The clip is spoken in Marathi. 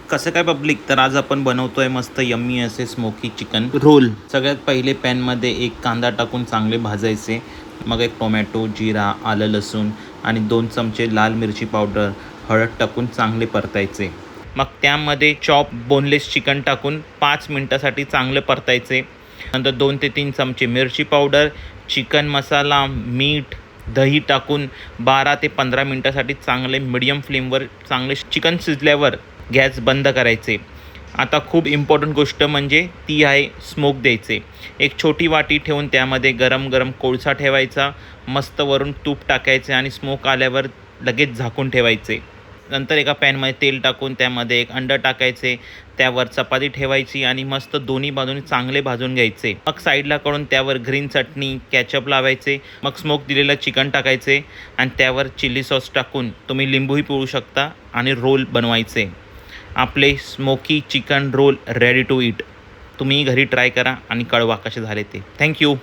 कसं काय पब्लिक, तर आज आपण बनवतोय मस्त यम्मी असे स्मोकी चिकन रोल. सगळ्यात पहिले पॅनमध्ये एक कांदा टाकून चांगले भाजायचे. मग एक टोमॅटो, जिरा, आलं, लसूण आणि 2 चमचे लाल मिरची पावडर, हळद टाकून चांगले परतायचे. मग त्यामध्ये चॉप बोनलेस चिकन टाकून 5 मिनटासाठी चांगले परतायचे. नंतर 2 ते 3 चमचे मिरची पावडर, चिकन मसाला, मीठ, दही टाकून 12 ते 15 मिनटासाठी चांगले मीडियम फ्लेमवर चांगले चिकन शिजल्यावर गॅस बंद करायचे. आता खूप इम्पॉर्टंट गोष्ट म्हणजे ती आहे स्मोक द्यायचे. एक छोटी वाटी ठेवून त्यामध्ये गरम गरम कोळसा ठेवायचा, मस्त वरून तूप टाकायचे आणि स्मोक आल्यावर लगेच झाकून ठेवायचे. नंतर एका पॅनमध्ये तेल टाकून त्यामध्ये एक अंडं टाकायचे, त्यावर चपाती ठेवायची आणि मस्त दोन्ही बाजूने चांगले भाजून घ्यायचे. मग साईडला काढून त्यावर ग्रीन चटणी, केचप लावायचे. मग स्मोक दिलेलं चिकन टाकायचे आणि त्यावर चिली सॉस टाकून तुम्ही लिंबूही पिळू शकता आणि रोल बनवायचे. आपले smoky chicken roll ready to eat. तुम्ही घरी ट्राय करा आणि कळवा कसे झाले ते. थँक्यू.